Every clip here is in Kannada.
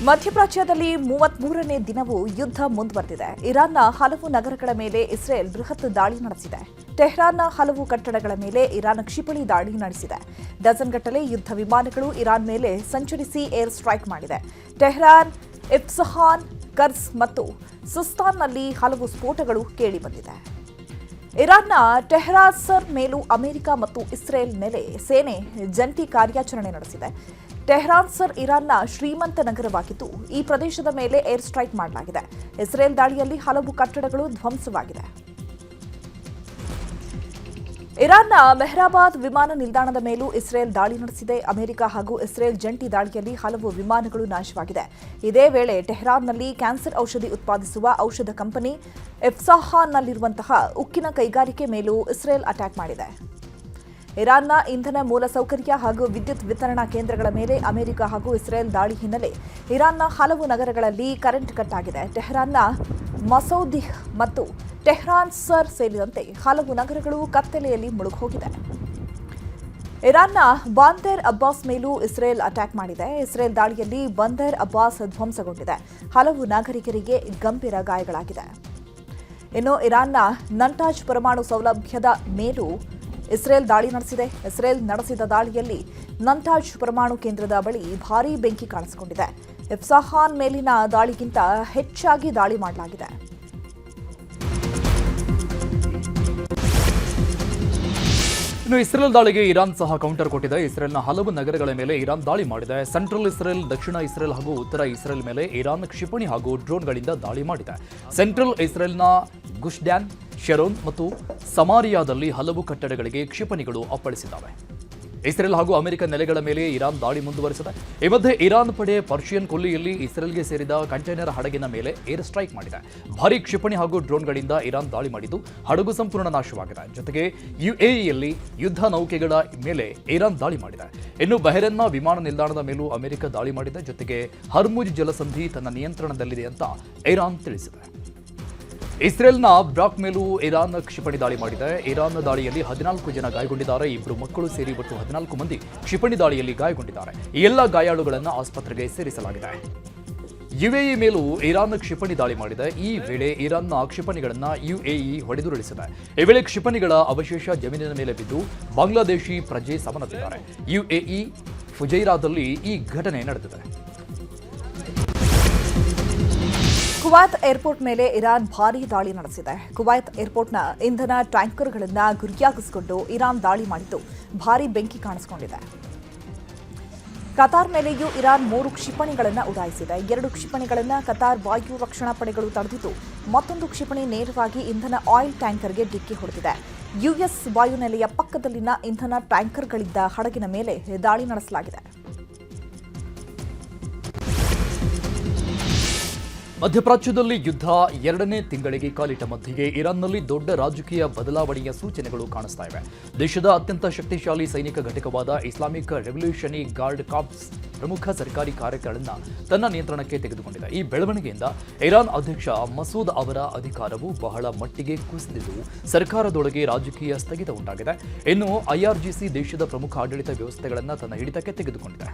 ಮಧ್ಯಪ್ರಾಚ್ಯದಲ್ಲಿ 33ನೇ ದಿನವೂ ಯುದ್ಧ ಮುಂದುವರೆದಿದೆ. ಇರಾನ್ನ ಹಲವು ನಗರಗಳ ಮೇಲೆ ಇಸ್ರೇಲ್ ಬೃಹತ್ ದಾಳಿ ನಡೆಸಿದೆ. ಟೆಹರಾನ್ನ ಹಲವು ಕಟ್ಟಡಗಳ ಮೇಲೆ ಇರಾನ್ ಕ್ಷಿಪಣಿ ದಾಳಿ ನಡೆಸಿದೆ. ಡಜನ್ಗಟ್ಟಲೆ ಯುದ್ಧ ವಿಮಾನಗಳು ಇರಾನ್ ಮೇಲೆ ಸಂಚರಿಸಿ ಏರ್ ಸ್ಟ್ರೈಕ್ ಮಾಡಿದೆ. ಟೆಹರಾನ್, ಇಸ್ಫಹಾನ್, ಕರ್ಸ್ ಮತ್ತು ಸಿಸ್ತಾನ್ನಲ್ಲಿ ಹಲವು ಸ್ಫೋಟಗಳು ಕೇಳಿಬಂದಿದೆ. ಇರಾನ್ನ ಟೆಹರಾನ್ಸರ್ ಮೇಲೂ ಅಮೆರಿಕ ಮತ್ತು ಇಸ್ರೇಲ್ ಸೇನೆ ಜಂಟಿ ಕಾರ್ಯಾಚರಣೆ ನಡೆಸಿದೆ. ಟೆಹರಾನ್ಸರ್ ಇರಾನ್ನ ಶ್ರೀಮಂತ ನಗರವಾಗಿದ್ದು, ಈ ಪ್ರದೇಶದ ಮೇಲೆ ಏರ್ ಸ್ಟ್ರೈಕ್ ಮಾಡಲಾಗಿದೆ. ಇಸ್ರೇಲ್ ದಾಳಿಯಲ್ಲಿ ಹಲವು ಕಟ್ಟಡಗಳು ಧ್ವಂಸವಾಗಿದೆ. ಇರಾನ್ನ ಮೆಹ್ರಾಬಾದ್ ವಿಮಾನ ನಿಲ್ದಾಣದ ಮೇಲೂ ಇಸ್ರೇಲ್ ದಾಳಿ ನಡೆಸಿದೆ. ಅಮೆರಿಕ ಹಾಗೂ ಇಸ್ರೇಲ್ ಜಂಟಿ ದಾಳಿಯಲ್ಲಿ ಹಲವು ವಿಮಾನಗಳು ನಾಶವಾಗಿದೆ. ಇದೇ ವೇಳೆ ಟೆಹರಾನ್ನಲ್ಲಿ ಕ್ಯಾನ್ಸರ್ ಔಷಧಿ ಉತ್ಪಾದಿಸುವ ಔಷಧ ಕಂಪನಿ ಇಸ್ಫಹಾನ್ನಲ್ಲಿರುವಂತಹ ಉಕ್ಕಿನ ಕೈಗಾರಿಕೆ ಮೇಲೂ ಇಸ್ರೇಲ್ ಅಟ್ಯಾಕ್ ಮಾಡಿದೆ. ಇರಾನ್ನ ಇಂಧನ ಮೂಲಸೌಕರ್ಯ ಹಾಗೂ ವಿದ್ಯುತ್ ವಿತರಣಾ ಕೇಂದ್ರಗಳ ಮೇಲೆ ಅಮೆರಿಕ ಹಾಗೂ ಇಸ್ರೇಲ್ ದಾಳಿ ಹಿನ್ನೆಲೆ ಇರಾನ್ನ ಹಲವು ನಗರಗಳಲ್ಲಿ ಕರೆಂಟ್ ಕಟ್ ಆಗಿದೆ. ಟೆಹರಾನ್ನ ಮಸೌದಿಹ್ ಮತ್ತು ಟೆಹರಾನ್ಸರ್ ಸೇರಿದಂತೆ ಹಲವು ನಗರಗಳು ಕತ್ತಲೆಯಲ್ಲಿ ಮುಳುಗೋಗಿದೆ. ಇರಾನ್ನ ಬಾಂದರ್ ಅಬ್ಬಾಸ್ ಮೇಲೂ ಇಸ್ರೇಲ್ ಅಟ್ಯಾಕ್ ಮಾಡಿದೆ. ಇಸ್ರೇಲ್ ದಾಳಿಯಲ್ಲಿ ಬಾಂದರ್ ಅಬ್ಬಾಸ್ ಧ್ವಂಸಗೊಂಡಿದೆ. ಹಲವು ನಾಗರಿಕರಿಗೆ ಗಂಭೀರ ಗಾಯಗಳಾಗಿದೆ. ಇನ್ನು ಇರಾನ್ನ ನಂಟಾಜ್ ಪರಮಾಣು ಸೌಲಭ್ಯದ ಮೇಲೂ ಇಸ್ರೇಲ್ ದಾಳಿ ನಡೆಸಿದೆ. ಇಸ್ರೇಲ್ ನಡೆಸಿದ ದಾಳಿಯಲ್ಲಿ ನಂಟಾಜ್ ಪರಮಾಣು ಕೇಂದ್ರದ ಬಳಿ ಭಾರೀ ಬೆಂಕಿ ಕಾಣಿಸಿಕೊಂಡಿದೆ. ಇಸ್ಫಹಾನ್ ಮೇಲಿನ ದಾಳಿಗಿಂತ ಹೆಚ್ಚಾಗಿ ದಾಳಿ ಮಾಡಲಾಗಿದೆ. ಇನ್ನು ಇಸ್ರೇಲ್ ದಾಳಿಗೆ ಇರಾನ್ ಸಹ ಕೌಂಟರ್ ಕೊಟ್ಟಿದೆ. ಇಸ್ರೇಲ್ನ ಹಲವು ನಗರಗಳ ಮೇಲೆ ಇರಾನ್ ದಾಳಿ ಮಾಡಿದೆ. ಸೆಂಟ್ರಲ್ ಇಸ್ರೇಲ್, ದಕ್ಷಿಣ ಇಸ್ರೇಲ್ ಹಾಗೂ ಉತ್ತರ ಇಸ್ರೇಲ್ ಮೇಲೆ ಇರಾನ್ ಕ್ಷಿಪಣಿ ಹಾಗೂ ಡ್ರೋನ್ಗಳಿಂದ ದಾಳಿ ಮಾಡಿದೆ. ಸೆಂಟ್ರಲ್ ಇಸ್ರೇಲ್ನ ಗುಶ್ಡ್ಯಾನ್, ಶೆರೋನ್ ಮತ್ತು ಸಮಾರಿಯಾದಲ್ಲಿ ಹಲವು ಕಟ್ಟಡಗಳಿಗೆ ಕ್ಷಿಪಣಿಗಳು ಅಪ್ಪಳಿಸಿದ್ದಾವೆ. ಇಸ್ರೇಲ್ ಹಾಗೂ ಅಮೆರಿಕ ನೆಲೆಗಳ ಮೇಲೆ ಇರಾನ್ ದಾಳಿ ಮುಂದುವರೆಸಿದೆ. ಈ ಮಧ್ಯೆ ಇರಾನ್ ಪಡೆ ಪರ್ಷಿಯನ್ ಕೊಲ್ಲಿಯಲ್ಲಿ ಇಸ್ರೇಲ್ಗೆ ಸೇರಿದ ಕಂಟೈನರ್ ಹಡಗಿನ ಮೇಲೆ ಏರ್ ಸ್ಟ್ರೈಕ್ ಮಾಡಿದೆ. ಭಾರೀ ಕ್ಷಿಪಣಿ ಹಾಗೂ ಡ್ರೋನ್ಗಳಿಂದ ಇರಾನ್ ದಾಳಿ ಮಾಡಿದ್ದು ಹಡಗು ಸಂಪೂರ್ಣ ನಾಶವಾಗಿದೆ. ಜೊತೆಗೆ ಯುಎಇಯಲ್ಲಿ ಯುದ್ಧ ನೌಕೆಗಳ ಮೇಲೆ ಇರಾನ್ ದಾಳಿ ಮಾಡಿದೆ. ಇನ್ನು ಬಹರೇನ್ನ ವಿಮಾನ ನಿಲ್ದಾಣದ ಮೇಲೂ ಅಮೆರಿಕ ದಾಳಿ ಮಾಡಿದೆ. ಜೊತೆಗೆ ಹರ್ಮುಜ್ ಜಲಸಂಧಿ ತನ್ನ ನಿಯಂತ್ರಣದಲ್ಲಿದೆ ಅಂತ ಇರಾನ್ ತಿಳಿಸಿದೆ. ಇಸ್ರೇಲ್ನ ಬ್ರಾಕ್ ಮೇಲೂ ಇರಾನ್ ಕ್ಷಿಪಣಿ ದಾಳಿ ಮಾಡಿದೆ. ಇರಾನ್ ದಾಳಿಯಲ್ಲಿ 14 ಜನ ಗಾಯಗೊಂಡಿದ್ದಾರೆ. 2 ಮಕ್ಕಳು ಸೇರಿ ಒಟ್ಟು 14 ಮಂದಿ ಕ್ಷಿಪಣಿ ದಾಳಿಯಲ್ಲಿ ಗಾಯಗೊಂಡಿದ್ದಾರೆ. ಈ ಎಲ್ಲ ಗಾಯಾಳುಗಳನ್ನು ಆಸ್ಪತ್ರೆಗೆ ಸೇರಿಸಲಾಗಿದೆ. ಯುಎಇ ಮೇಲೂ ಇರಾನ್ ಕ್ಷಿಪಣಿ ದಾಳಿ ಮಾಡಿದೆ. ಈ ವೇಳೆ ಇರಾನ್ನ ಕ್ಷಿಪಣಿಗಳನ್ನು ಯುಎಇ ಹೊಡೆದುರುಳಿಸಿದೆ. ಈ ವೇಳೆ ಕ್ಷಿಪಣಿಗಳ ಅವಶೇಷ ಜಮೀನಿನ ಮೇಲೆ ಬಿದ್ದು ಬಾಂಗ್ಲಾದೇಶಿ ಪ್ರಜೆ ಸಾವನ್ನಪ್ಪಿದ್ದಾರೆ. ಯುಎಇ ಫುಜೈರಾದಲ್ಲಿ ಈ ಘಟನೆ ನಡೆದಿದೆ. ಕುವೈತ್ ಏರ್ಪೋರ್ಟ್ ಮೇಲೆ ಇರಾನ್ ಭಾರೀ ದಾಳಿ ನಡೆಸಿದೆ. ಕುವೈತ್ ಏರ್ಪೋರ್ಟ್ನ ಇಂಧನ ಟ್ಯಾಂಕರ್ಗಳನ್ನು ಗುರಿಯಾಗಿಸಿಕೊಂಡು ಇರಾನ್ ದಾಳಿ ಮಾಡಿದ್ದು ಭಾರೀ ಬೆಂಕಿ ಕಾಣಿಸಿಕೊಂಡಿದೆ. ಕತಾರ್ ಮೇಲೆಯೂ ಇರಾನ್ 3 ಕ್ಷಿಪಣಿಗಳನ್ನು ಉಡಾಯಿಸಿದೆ. 2 ಕ್ಷಿಪಣಿಗಳನ್ನು ಕತಾರ್ ವಾಯು ರಕ್ಷಣಾ ಪಡೆಗಳು ತಡೆದಿದ್ದು, ಮತ್ತೊಂದು ಕ್ಷಿಪಣಿ ನೇರವಾಗಿ ಇಂಧನ ಆಯಿಲ್ ಟ್ಯಾಂಕರ್ಗೆ ಡಿಕ್ಕಿ ಹೊಡೆದಿದೆ. ಯುಎಸ್ ವಾಯುನೆಲೆಯ ಪಕ್ಕದಲ್ಲಿನ ಇಂಧನ ಟ್ಯಾಂಕರ್ಗಳಿದ್ದ ಹಡಗಿನ ಮೇಲೆ ದಾಳಿ ನಡೆಸಲಾಗಿದೆ. ಮಧ್ಯಪ್ರಾಚ್ಯದಲ್ಲಿ ಯುದ್ಧ 2ನೇ ತಿಂಗಳಿಗೆ ಕಾಲಿಟ್ಟ ಮಧ್ಯೆ ಇರಾನ್ನಲ್ಲಿ ದೊಡ್ಡ ರಾಜಕೀಯ ಬದಲಾವಣೆಯ ಸೂಚನೆಗಳು ಕಾಣಿಸ್ತಾ ಇವೆ. ದೇಶದ ಅತ್ಯಂತ ಶಕ್ತಿಶಾಲಿ ಸೈನಿಕ ಘಟಕವಾದ ಇಸ್ಲಾಮಿಕ್ ರೆವಲ್ಯೂಷನರಿ ಗಾರ್ಡ್ ಕಾರ್ಪ್ಸ್ ಪ್ರಮುಖ ಸರ್ಕಾರಿ ಕಾರ್ಯಗಳನ್ನು ತನ್ನ ನಿಯಂತ್ರಣಕ್ಕೆ ತೆಗೆದುಕೊಂಡಿದೆ. ಈ ಬೆಳವಣಿಗೆಯಿಂದ ಇರಾನ್ ಅಧ್ಯಕ್ಷ ಮಸೂದ್ ಅವರ ಅಧಿಕಾರವು ಬಹಳ ಮಟ್ಟಿಗೆ ಕುಸಿದಿದ್ದು, ಸರ್ಕಾರದೊಳಗೆ ರಾಜಕೀಯ ಸ್ಥಗಿತ ಉಂಟಾಗಿದೆ. ಇನ್ನು ಐಆರ್ಜಿಸಿ ದೇಶದ ಪ್ರಮುಖ ಆಡಳಿತ ವ್ಯವಸ್ಥೆಗಳನ್ನು ತನ್ನ ಹಿಡಿತಕ್ಕೆ ತೆಗೆದುಕೊಂಡಿದೆ.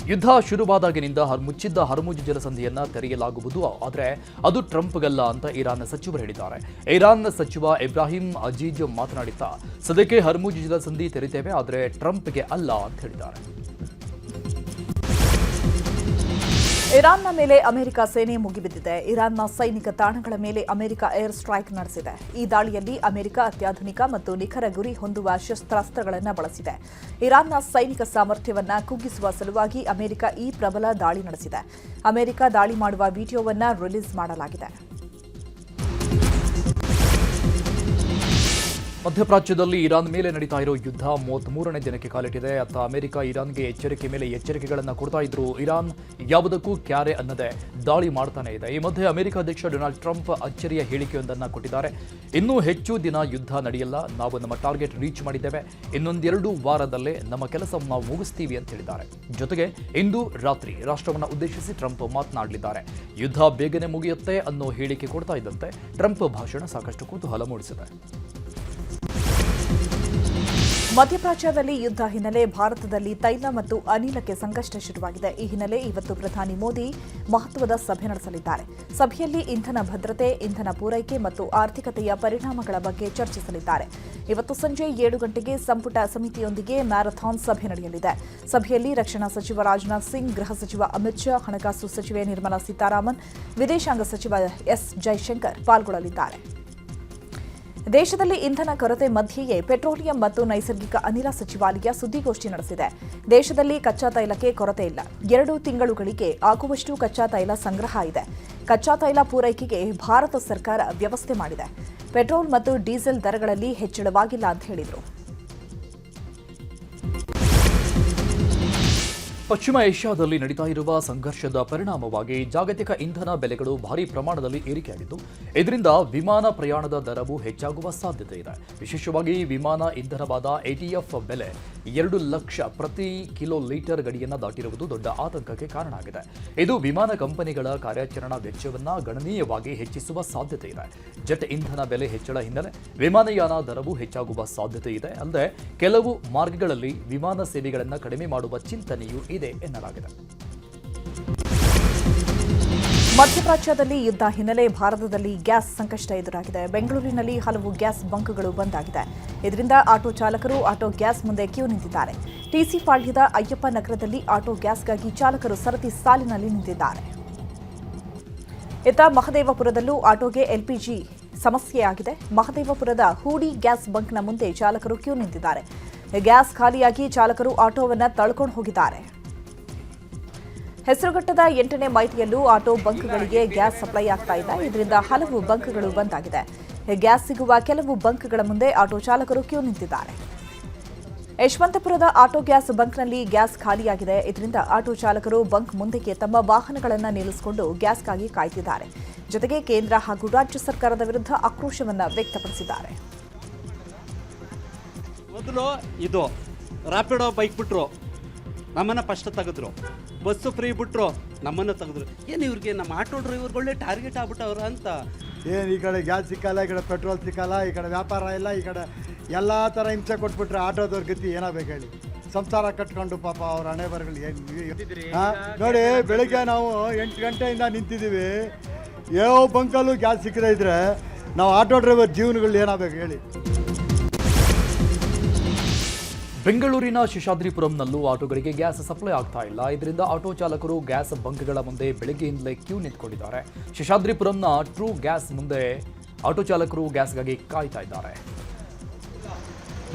ಯುದ್ಧ ಶುರುವಾದಾಗಿನಿಂದ ಮುಚ್ಚಿದ್ದ ಹರ್ಮುಜ್ ಜಲಸಂಧಿಯನ್ನ ತೆರೆಯಲಾಗುವುದು, ಆದರೆ ಅದು ಟ್ರಂಪ್ಗಲ್ಲ ಅಂತ ಇರಾನ್ ಸಚಿವರು ಹೇಳಿದ್ದಾರೆ. ಇರಾನ್ ಸಚಿವ ಇಬ್ರಾಹಿಂ ಅಜೀಜ್ ಮಾತನಾಡುತ್ತಾ, ಸದ್ಯಕ್ಕೆ ಹರ್ಮುಜ್ ಜಲಸಂಧಿ ತೆರೆಯುತ್ತೇವೆ, ಆದರೆ ಟ್ರಂಪ್ಗೆ ಅಲ್ಲ ಅಂತ ಹೇಳಿದ್ದಾರೆ. ಇರಾನ್ನ ಮೇಲೆ ಅಮೆರಿಕ ಸೇನೆ ಮುಗಿಬಿದ್ದಿದೆ. ಇರಾನ್ನ ಸೈನಿಕ ತಾಣಗಳ ಮೇಲೆ ಅಮೆರಿಕ ಏರ್ ಸ್ಟ್ರೈಕ್ ನಡೆಸಿದೆ. ಈ ದಾಳಿಯಲ್ಲಿ ಅಮೆರಿಕ ಅತ್ಯಾಧುನಿಕ ಮತ್ತು ನಿಖರ ಗುರಿ ಹೊಂದುವ ಶಸ್ತ್ರಾಸ್ತ್ರಗಳನ್ನು ಬಳಸಿದೆ. ಇರಾನ್ನ ಸೈನಿಕ ಸಾಮರ್ಥ್ಯವನ್ನು ಕುಗ್ಗಿಸುವ ಸಲುವಾಗಿ ಅಮೆರಿಕ ಈ ಪ್ರಬಲ ದಾಳಿ ನಡೆಸಿದೆ. ಅಮೆರಿಕ ದಾಳಿ ಮಾಡುವ ವಿಡಿಯೋವನ್ನು ರಿಲೀಸ್ ಮಾಡಲಾಗಿದೆ. ಮಧ್ಯಪ್ರಾಚ್ಯದಲ್ಲಿ ಇರಾನ್ ಮೇಲೆ ನಡೀತಾ ಇರೋ ಯುದ್ಧ 33ನೇ ದಿನಕ್ಕೆ ಕಾಲಿಟ್ಟಿದೆ. ಅತ್ತ ಅಮೆರಿಕ ಇರಾನ್ಗೆ ಎಚ್ಚರಿಕೆ ಮೇಲೆ ಎಚ್ಚರಿಕೆಗಳನ್ನು ಕೊಡ್ತಾ ಇದ್ರು. ಇರಾನ್ ಯಾವುದಕ್ಕೂ ಕ್ಯಾರೆ ಅನ್ನದೆ ದಾಳಿ ಮಾಡ್ತಾನೆ ಇದೆ. ಈ ಮಧ್ಯೆ ಅಮೆರಿಕ ಅಧ್ಯಕ್ಷ ಡೊನಾಲ್ಡ್ ಟ್ರಂಪ್ ಅಚ್ಚರಿಯ ಹೇಳಿಕೆಯೊಂದನ್ನು ಕೊಟ್ಟಿದ್ದಾರೆ. ಇನ್ನೂ ಹೆಚ್ಚು ದಿನ ಯುದ್ಧ ನಡೆಯಲ್ಲ, ನಾವು ನಮ್ಮ ಟಾರ್ಗೆಟ್ ರೀಚ್ ಮಾಡಿದ್ದೇವೆ, ಇನ್ನೊಂದೆರಡು ವಾರದಲ್ಲೇ ನಮ್ಮ ಕೆಲಸವನ್ನು ನಾವು ಮುಗಿಸ್ತೀವಿ ಅಂತ ಹೇಳಿದ್ದಾರೆ. ಜೊತೆಗೆ ಇಂದು ರಾತ್ರಿ ರಾಷ್ಟ್ರವನ್ನು ಉದ್ದೇಶಿಸಿ ಟ್ರಂಪ್ ಮಾತನಾಡಲಿದ್ದಾರೆ. ಯುದ್ಧ ಬೇಗನೆ ಮುಗಿಯುತ್ತೆ ಅನ್ನೋ ಹೇಳಿಕೆ ಕೊಡ್ತಾ ಇದ್ದಂತೆ ಟ್ರಂಪ್ ಭಾಷಣ ಸಾಕಷ್ಟು ಕುತೂಹಲ ಮೂಡಿಸಿದೆ. ಮಧ್ಯಪ್ರಾಚ್ಯದಲ್ಲಿ ಯುದ್ಧ ಹಿನ್ನೆಲೆ ಭಾರತದಲ್ಲಿ ತೈಲ ಮತ್ತು ಅನಿಲಕ್ಕೆ ಸಂಕಷ್ಟ ಶುರುವಾಗಿದೆ. ಈ ಹಿನ್ನೆಲೆ ಇವತ್ತು ಪ್ರಧಾನಿ ಮೋದಿ ಮಹತ್ವದ ಸಭೆ ನಡೆಸಲಿದ್ದಾರೆ. ಸಭೆಯಲ್ಲಿ ಇಂಧನ ಭದ್ರತೆ, ಇಂಧನ ಪೂರೈಕೆ ಮತ್ತು ಆರ್ಥಿಕತೆಯ ಪರಿಣಾಮಗಳ ಬಗ್ಗೆ ಚರ್ಚಿಸಲಿದ್ದಾರೆ. ಇವತ್ತು ಸಂಜೆ 7 ಗಂಟೆಗೆ ಸಂಪುಟ ಸಮಿತಿಯೊಂದಿಗೆ ಮ್ಯಾರಥಾನ್ ಸಭೆ ನಡೆಯಲಿದೆ. ಸಭೆಯಲ್ಲಿ ರಕ್ಷಣಾ ಸಚಿವ ರಾಜನಾಥ್ ಸಿಂಗ್, ಗೃಹ ಸಚಿವ ಅಮಿತ್ ಶಾ, ಹಣಕಾಸು ಸಚಿವೆ ನಿರ್ಮಲಾ ಸೀತಾರಾಮನ್, ವಿದೇಶಾಂಗ ಸಚಿವ ಎಸ್ ಜೈಶಂಕರ್ ಪಾಲ್ಗೊಳ್ಳಲಿದ್ದಾರೆ. ದೇಶದಲ್ಲಿ ಇಂಧನ ಕೊರತೆ ಮಧ್ಯೆಯೇ ಪೆಟ್ರೋಲಿಯಂ ಮತ್ತು ನೈಸರ್ಗಿಕ ಅನಿಲ ಸಚಿವಾಲಯ ಸುದ್ದಿಗೋಷ್ಠಿ ನಡೆಸಿದೆ. ದೇಶದಲ್ಲಿ ಕಚ್ಚಾ ತೈಲಕ್ಕೆ ಕೊರತೆ ಇಲ್ಲ. 2 ತಿಂಗಳುಗಳಿಗೆ ಆಗುವಷ್ಟು ಕಚ್ಚಾ ತೈಲ ಸಂಗ್ರಹ ಇದೆ. ಕಚ್ಚಾ ತೈಲ ಪೂರೈಕೆಗೆ ಭಾರತ ಸರ್ಕಾರ ವ್ಯವಸ್ಥೆ ಮಾಡಿದೆ. ಪೆಟ್ರೋಲ್ ಮತ್ತು ಡೀಸೆಲ್ ದರಗಳಲ್ಲಿ ಹೆಚ್ಚಳವಾಗಿಲ್ಲ ಅಂತ ಹೇಳಿದರು. ಪಶ್ಚಿಮ ಏಷ್ಯಾದಲ್ಲಿ ನಡೀತಾ ಇರುವ ಸಂಘರ್ಷದ ಪರಿಣಾಮವಾಗಿ ಜಾಗತಿಕ ಇಂಧನ ಬೆಲೆಗಳು ಭಾರೀ ಪ್ರಮಾಣದಲ್ಲಿ ಏರಿಕೆಯಾಗಿದ್ದು, ಇದರಿಂದ ವಿಮಾನ ಪ್ರಯಾಣದ ದರವು ಹೆಚ್ಚಾಗುವ ಸಾಧ್ಯತೆ ಇದೆ. ವಿಶೇಷವಾಗಿ ವಿಮಾನ ಇಂಧನವಾದ ATF ಬೆಲೆ 2 ಲಕ್ಷ ಪ್ರತಿ ಕಿಲೋ ಲೀಟರ್ ಗಡಿಯನ್ನು ದಾಟಿರುವುದು ದೊಡ್ಡ ಆತಂಕಕ್ಕೆ ಕಾರಣ ಆಗಿದೆ. ಇದು ವಿಮಾನ ಕಂಪನಿಗಳ ಕಾರ್ಯಾಚರಣಾ ವೆಚ್ಚವನ್ನು ಗಣನೀಯವಾಗಿ ಹೆಚ್ಚಿಸುವ ಸಾಧ್ಯತೆ ಇದೆ. ಜೆಟ್ ಇಂಧನ ಬೆಲೆ ಹೆಚ್ಚಳ ಹಿನ್ನೆಲೆ ವಿಮಾನಯಾನ ದರವು ಹೆಚ್ಚಾಗುವ ಸಾಧ್ಯತೆ ಇದೆ. ಅಲ್ಲದೆ ಕೆಲವು ಮಾರ್ಗಗಳಲ್ಲಿ ವಿಮಾನ ಸೇವೆಗಳನ್ನು ಕಡಿಮೆ ಮಾಡುವ ಚಿಂತನೆಯೂ ಇದೆ ಎನ್ನಲಾಗಿದೆ. ಮಧ್ಯಪ್ರಾಚ್ಯದಲ್ಲಿ ಯುದ್ಧ ಹಿನ್ನೆಲೆ ಭಾರತದಲ್ಲಿ ಗ್ಯಾಸ್ ಸಂಕಷ್ಟ ಎದುರಾಗಿದೆ. ಬೆಂಗಳೂರಿನಲ್ಲಿ ಹಲವು ಗ್ಯಾಸ್ ಬಂಕ್ಗಳು ಬಂದ್ ಆಗಿದೆ. ಇದರಿಂದ ಆಟೋ ಚಾಲಕರು ಆಟೋ ಗ್ಯಾಸ್ ಮುಂದೆ ಕ್ಯೂ ನಿಂತಿದ್ದಾರೆ. ಟಿಸಿ ಪಾಳ್ಯದ ಅಯ್ಯಪ್ಪ ನಗರದಲ್ಲಿ ಆಟೋ ಗ್ಯಾಸ್ಗಾಗಿ ಚಾಲಕರು ಸರತಿ ಸಾಲಿನಲ್ಲಿ ನಿಂತಿದ್ದಾರೆ. ಇತ್ತ ಮಹದೇವಪುರದಲ್ಲೂ ಆಟೋಗೆ LPG ಸಮಸ್ಯೆಯಾಗಿದೆ. ಮಹದೇವಪುರದ ಹೂಡಿ ಗ್ಯಾಸ್ ಬಂಕ್ನ ಮುಂದೆ ಚಾಲಕರು ಕ್ಯೂ ನಿಂತಿದ್ದಾರೆ. ಗ್ಯಾಸ್ ಖಾಲಿಯಾಗಿ ಚಾಲಕರು ಆಟೋವನ್ನು ತಳ್ಕೊಂಡು ಹೋಗಿದ್ದಾರೆ. ಹೆಸರುಘಟ್ಟದ 8ನೇ ಮೈಲಿಯಲ್ಲೂ ಆಟೋ ಬಂಕ್ಗಳಿಗೆ ಗ್ಯಾಸ್ ಸಪ್ಲೈ ಆಗ್ತಾ ಇದೆ. ಇದರಿಂದ ಹಲವು ಬಂಕ್ಗಳು ಬಂದ್ ಆಗಿದೆ. ಗ್ಯಾಸ್ ಸಿಗುವ ಕೆಲವು ಬಂಕ್ಗಳ ಮುಂದೆ ಆಟೋ ಚಾಲಕರು ಕ್ಯೂ ನಿಂತಿದ್ದಾರೆ. ಯಶವಂತಪುರದ ಆಟೋ ಗ್ಯಾಸ್ ಬಂಕ್ನಲ್ಲಿ ಗ್ಯಾಸ್ ಖಾಲಿಯಾಗಿದೆ. ಇದರಿಂದ ಆಟೋ ಚಾಲಕರು ಬಂಕ್ ಮುಂದೆಗೆ ತಮ್ಮ ವಾಹನಗಳನ್ನು ನಿಲ್ಲಿಸಿಕೊಂಡು ಗ್ಯಾಸ್ಗಾಗಿ ಕಾಯ್ತಿದ್ದಾರೆ. ಜೊತೆಗೆ ಕೇಂದ್ರ ಹಾಗೂ ರಾಜ್ಯ ಸರ್ಕಾರದ ವಿರುದ್ಧ ಆಕ್ರೋಶವನ್ನು ವ್ಯಕ್ತಪಡಿಸಿದ್ದಾರೆ. ಮೊದಲು ಇದು ರ್ಯಾಪಿಡೋ ಬೈಕ್ ಬಿಟ್ರು, ನಮ್ಮನ್ನ ಫಸ್ಟ್ ತೆಗೆದ್ರು. ಬಸ್ಸು ಫ್ರೀ ಬಿಟ್ರು, ನಮ್ಮನ್ನ ತೆಗೆದ್ರು. ಏನು ಇವ್ರಿಗೆ ನಮ್ಮ ಆಟೋ ಡ್ರೈವರ್ಗಳೇ ಟಾರ್ಗೆಟ್ ಆಗ್ಬಿಟ್ಟವ್ರ ಅಂತ. ಏನು ಈ ಕಡೆ ಗ್ಯಾಸ್ ಸಿಕ್ಕಲ್ಲ, ಈ ಕಡೆ ಪೆಟ್ರೋಲ್ ಸಿಕ್ಕಲ್ಲ, ಈ ಕಡೆ ವ್ಯಾಪಾರ ಇಲ್ಲ, ಈ ಕಡೆ ಎಲ್ಲ ಥರ ಹಿಂಸೆ ಕೊಟ್ಬಿಟ್ರೆ ಆಟೋದವ್ರ ಗತಿ ಏನಾಗಬೇಕು ಹೇಳಿ? ಸಂಸಾರ ಕಟ್ಕೊಂಡು ಪಾಪ ಅವ್ರ ಹಣೆ ಬರಗಳು ಏನು ನೋಡಿ. ಬೆಳಿಗ್ಗೆ ನಾವು 8 ಗಂಟೆಯಿಂದ ನಿಂತಿದ್ದೀವಿ. ಯಾವ ಬಂಕಲ್ಲೂ ಗ್ಯಾಸ್ ಸಿಕ್ಕದೇ ಇದ್ರೆ ನಾವು ಆಟೋ ಡ್ರೈವರ್ ಜೀವನಗಳು ಏನಾಗಬೇಕು ಹೇಳಿ? ಬೆಂಗಳೂರಿನ ಶೇಷಾದ್ರಿಪುರಂನಲ್ಲೂ ಆಟೋಗಳಿಗೆ ಗ್ಯಾಸ್ ಸಪ್ಲೈ ಆಗ್ತಾ ಇಲ್ಲ. ಇದರಿಂದ ಆಟೋ ಚಾಲಕರು ಗ್ಯಾಸ್ ಬಂಕ್ಗಳ ಮುಂದೆ ಬೆಳಗ್ಗೆಯಿಂದಲೇ ಕ್ಯೂ ನಿಂತ್ಕೊಂಡಿದ್ದಾರೆ. ಶೇಷಾದ್ರಿಪುರಂನ ಟ್ರೂ ಗ್ಯಾಸ್ ಮುಂದೆ ಆಟೋ ಚಾಲಕರು ಗ್ಯಾಸ್ಗಾಗಿ ಕಾಯ್ತಾ ಇದ್ದಾರೆ.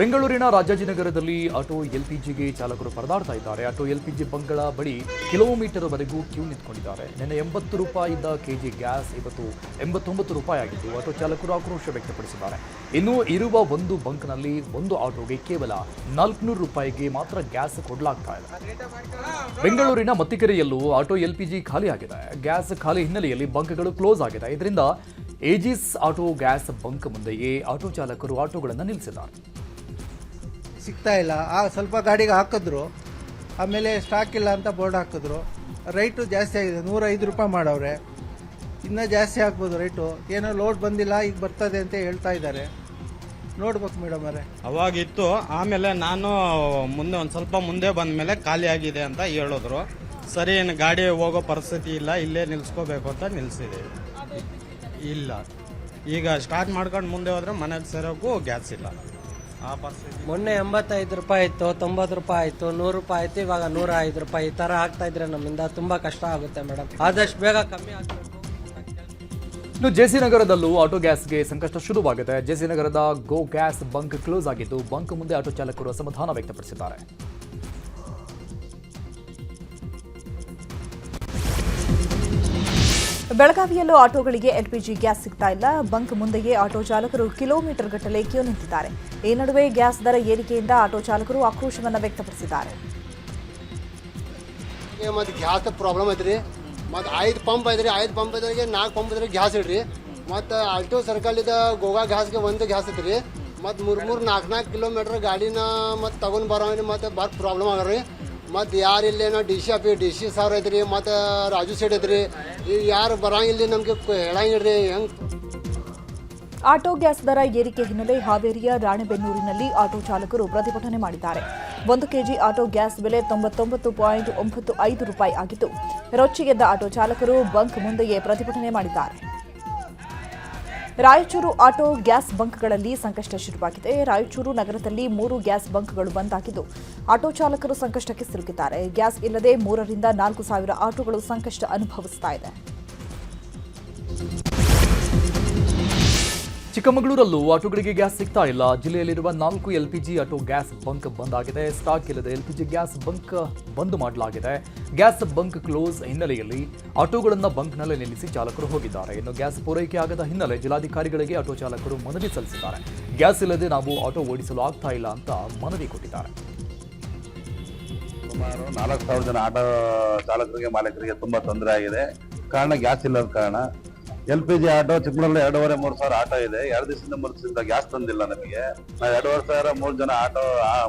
ಬೆಂಗಳೂರಿನ ರಾಜಾಜಿನಗರದಲ್ಲಿ ಆಟೋ LPGಗೆ ಚಾಲಕರು ಪರದಾಡ್ತಾ ಇದ್ದಾರೆ. ಆಟೋ LPG ಬಂಕ್ಗಳ ಬಳಿ ಕಿಲೋಮೀಟರ್ವರೆಗೂ ಕ್ಯೂ ನಿಂತ್ಕೊಂಡಿದ್ದಾರೆ. ನಿನ್ನೆ 80 ರೂಪಾಯಿ ಇದ್ದ ಕೆಜಿ ಗ್ಯಾಸ್ ಇವತ್ತು 89 ರೂಪಾಯಿ ಆಗಿದ್ದು ಆಟೋ ಚಾಲಕರು ಆಕ್ರೋಶ ವ್ಯಕ್ತಪಡಿಸಿದ್ದಾರೆ. ಇನ್ನು ಇರುವ ಒಂದು ಬಂಕ್ನಲ್ಲಿ ಒಂದು ಆಟೋಗೆ ಕೇವಲ 400 ರೂಪಾಯಿಗೆ ಮಾತ್ರ ಗ್ಯಾಸ್ ಕೊಡಲಾಗ್ತಾ ಇದೆ. ಬೆಂಗಳೂರಿನ ಮತ್ತಿಕೆರೆಯಲ್ಲೂ ಆಟೋ LPG ಖಾಲಿಯಾಗಿದೆ. ಗ್ಯಾಸ್ ಖಾಲಿ ಹಿನ್ನೆಲೆಯಲ್ಲಿ ಬಂಕ್ಗಳು ಕ್ಲೋಸ್ ಆಗಿದೆ. ಇದರಿಂದ ಏಜಿಸ್ ಆಟೋ ಗ್ಯಾಸ್ ಬಂಕ್ ಮುಂದೆಯೇ ಆಟೋ ಚಾಲಕರು ಆಟೋಗಳನ್ನು ನಿಲ್ಲಿಸಿದ್ದಾರೆ. ಸಿಗ್ತಾ ಇಲ್ಲ. ಸ್ವಲ್ಪ ಗಾಡಿಗೆ ಹಾಕಿದ್ರು, ಆಮೇಲೆ ಸ್ಟಾಕ್ ಇಲ್ಲ ಅಂತ ಬೋರ್ಡ್ ಹಾಕಿದ್ರು. ರೈಟು ಜಾಸ್ತಿ ಆಗಿದೆ, 105 ರೂಪಾಯಿ ಮಾಡವ್ರೆ. ಇನ್ನೂ ಜಾಸ್ತಿ ಆಗ್ಬೋದು ರೈಟು. ಏನೋ ಲೋಡ್ ಬಂದಿಲ್ಲ, ಈಗ ಬರ್ತದೆ ಅಂತ ಹೇಳ್ತಾ ಇದ್ದಾರೆ. ನೋಡ್ಬೇಕು ಮೇಡಮ್ ಅವರೇ. ಅವಾಗಿತ್ತು, ಆಮೇಲೆ ನಾನು ಮುಂದೆ ಒಂದು ಸ್ವಲ್ಪ ಮುಂದೆ ಬಂದ ಮೇಲೆ ಖಾಲಿ ಆಗಿದೆ ಅಂತ ಹೇಳಿದ್ರು. ಸರಿ, ಏನು ಗಾಡಿ ಹೋಗೋ ಪರಿಸ್ಥಿತಿ ಇಲ್ಲ, ಇಲ್ಲೇ ನಿಲ್ಸ್ಕೋಬೇಕು ಅಂತ ನಿಲ್ಸಿದ್ದೀವಿ. ಇಲ್ಲ, ಈಗ ಸ್ಟಾರ್ಟ್ ಮಾಡ್ಕೊಂಡು ಮುಂದೆ ಹೋದ್ರೆ ಮನೆಗೆ ಸೇರೋಕ್ಕೂ ಗ್ಯಾಸ್ ಇಲ್ಲ. ಆ ಪರಿಸ್ಥಿತಿ. ಮೊನ್ನೆ 85 ರೂಪಾಯಿ ಇತ್ತು, 90 ರೂಪಾಯಿ ಆಯ್ತು, 100 ರೂಪಾಯಿ ಆಯ್ತು, ಇವಾಗ 105 ರೂಪಾಯಿ. ಈ ತರ ಆಗ್ತಾ ಇದ್ರೆ ನಮ್ಮಿಂದ ತುಂಬಾ ಕಷ್ಟ ಆಗುತ್ತೆ ಮೇಡಮ್. ಆದಷ್ಟು ಬೇಗ ಕಮ್ಮಿ ಆಗಬೇಕು. ಇನ್ನು ಜೆಸಿ ನಗರದಲ್ಲೂ ಆಟೋ ಗ್ಯಾಸ್ಗೆ ಸಂಕಷ್ಟ ಶುರುವಾಗಿದೆ. ಜೆಸಿ ನಗರದ ಗೋ ಗ್ಯಾಸ್ ಬಂಕ್ ಕ್ಲೋಸ್ ಆಗಿದ್ದು ಬಂಕ್ ಮುಂದೆ ಆಟೋ ಚಾಲಕರು ಅಸಮಾಧಾನ ವ್ಯಕ್ತಪಡಿಸಿದ್ದಾರೆ. ಬೆಳಗಾವಿಯಲ್ಲೂ ಆಟೋಗಳಿಗೆ LPG ಗ್ಯಾಸ್ ಸಿಗ್ತಾ ಇಲ್ಲ. ಬಂಕ್ ಮುಂದೆಯೇ ಆಟೋ ಚಾಲಕರು ಕಿಲೋಮೀಟರ್ ಗಟ್ಟಲೆ ಕ್ಯೂ ನಿಂತಿದ್ದಾರೆ. ಈ ನಡುವೆ ಗ್ಯಾಸ್ ದರ ಏರಿಕೆಯಿಂದ ಆಟೋ ಚಾಲಕರು ಆಕ್ರೋಶವನ್ನು ವ್ಯಕ್ತಪಡಿಸಿದ್ದಾರೆ. ಮತ್ತು ಗ್ಯಾಸ್ ಪ್ರಾಬ್ಲಮ್ ಐತ್ರಿ. ಮತ್ತು 5 ಪಂಪ್ ಐತ್ರಿ. 5 ಪಂಪ್ ಇದ್ರಿಗೆ 4 ಪಂಪ್ ಇದ್ರಿಗೆ ಗ್ಯಾಸ್ ಇಡ್ರಿ. ಮತ್ತು ಆಲ್ಟೋ ಸರ್ಕಲಿದ ಗೋವಾ ಗ್ಯಾಸ್ಗೆ ಒಂದು ಗ್ಯಾಸ್ ಐತ್ರಿ. ಮತ್ತು 3-4 ಕಿಲೋಮೀಟರ್ ಗಾಡಿನ ಮತ್ತು ತಗೊಂಡು ಬರೋರಿ. ಮತ್ತು ಬಾರ್ ಪ್ರಾಬ್ಲಮ್ ಆಗ್ರಿ. ಮತ್ತು ಯಾರು ಇಲ್ಲೇನೋ DC ಸಾರ್ ಐತ್ರಿ, ಮತ್ತು ರಾಜು ಸೇಡ್ ಐತ್ರಿ. ಈಗ ಯಾರು ಬರಂಗಿಲ್ಲ, ನಮಗೆ ಹೇಳಂಗಿಲ್ರಿ ಹೆಂಗೆ. ಆಟೋ ಗ್ಯಾಸ್ ದರ ಏರಿಕೆ ಹಿನ್ನೆಲೆ ಹಾವೇರಿಯ ರಾಣೆಬೆನ್ನೂರಿನಲ್ಲಿ ಆಟೋ ಚಾಲಕರು ಪ್ರತಿಭಟನೆ ಮಾಡಿದ್ದಾರೆ. 1 ಕೆಜಿ ಆಟೋ ಗ್ಯಾಸ್ ಬೆಲೆ 99.95 ರೂಪಾಯಿ ಆಗಿದ್ದು, ರೊಚ್ಚಿಗೆದ್ದ ಆಟೋ ಚಾಲಕರು ಬಂಕ್ ಮುಂದೆಯೇ ಪ್ರತಿಭಟನೆ ಮಾಡಿದ್ದಾರೆ. ರಾಯಚೂರು ಆಟೋ ಗ್ಯಾಸ್ ಬಂಕ್ಗಳಲ್ಲಿ ಸಂಕಷ್ಟ ಶುರುವಾಗಿದೆ. ರಾಯಚೂರು ನಗರದಲ್ಲಿ 3 ಗ್ಯಾಸ್ ಬಂಕ್ಗಳು ಬಂದ್ ಆಗಿದ್ದು, ಆಟೋ ಚಾಲಕರು ಸಂಕಷ್ಟಕ್ಕೆ ಸಿಲುಕಿದ್ದಾರೆ. ಗ್ಯಾಸ್ ಇಲ್ಲದೆ 3 ರಿಂದ 4 ಸಾವಿರ ಆಟೋಗಳು ಸಂಕಷ್ಟ ಅನುಭವಿಸ್ತಾ ಇದೆ. ಚಿಕ್ಕಮಗಳೂರಲ್ಲೂ ಆಟೋಗಳಿಗೆ ಗ್ಯಾಸ್ ಸಿಗ್ತಾ ಇಲ್ಲ. ಜಿಲ್ಲೆಯಲ್ಲಿರುವ 4 ಎಲ್ಪಿಜಿ ಆಟೋ ಗ್ಯಾಸ್ ಬಂಕ್ ಬಂದ್ ಆಗಿದೆ. ಸ್ಟಾಕ್ ಇಲ್ಲದೆ ಎಲ್ಪಿಜಿ ಗ್ಯಾಸ್ ಬಂಕ್ ಬಂದ್ ಮಾಡಲಾಗಿದೆ. ಗ್ಯಾಸ್ ಬಂಕ್ ಕ್ಲೋಸ್ ಹಿನ್ನೆಲೆಯಲ್ಲಿ ಆಟೋಗಳನ್ನು ಬಂಕ್ನಲ್ಲೇ ನಿಲ್ಲಿಸಿ ಚಾಲಕರು ಹೋಗಿದ್ದಾರೆ. ಇನ್ನು ಗ್ಯಾಸ್ ಪೂರೈಕೆ ಆಗದ ಹಿನ್ನೆಲೆ ಜಿಲ್ಲಾಧಿಕಾರಿಗಳಿಗೆ ಆಟೋ ಚಾಲಕರು ಮನವಿ ಸಲ್ಲಿಸಿದ್ದಾರೆ. ಗ್ಯಾಸ್ ಇಲ್ಲದೆ ನಾವು ಆಟೋ ಓಡಿಸಲು ಆಗ್ತಾ ಇಲ್ಲ ಅಂತ ಮನವಿ ಕೊಟ್ಟಿದ್ದಾರೆ. ಸುಮಾರು 4,000 ಜನ ಆಟೋ ಚಾಲಕರಿಗೆ ಮಾಲೀಕರಿಗೆ ತುಂಬಾ ತೊಂದರೆ ಆಗಿದೆ. ಕಾರಣ ಗ್ಯಾಸ್ ಇಲ್ಲದ ಕಾರಣ. LPG ಆಟೋ ಚಿಕ್ಕಮಗಳೂರಲ್ಲಿ 2,500-3 ಸಾವಿರ ಆಟೋ ಇದೆ. 2 ದಿವಸದಿಂದ 3 ದಿವಸದಿಂದ ಗ್ಯಾಸ್ ತಂದಿಲ್ಲ ನಮಗೆ. ನಾವು 2,500 ಸಾವಿರ 3 ಜನ ಆಟೋ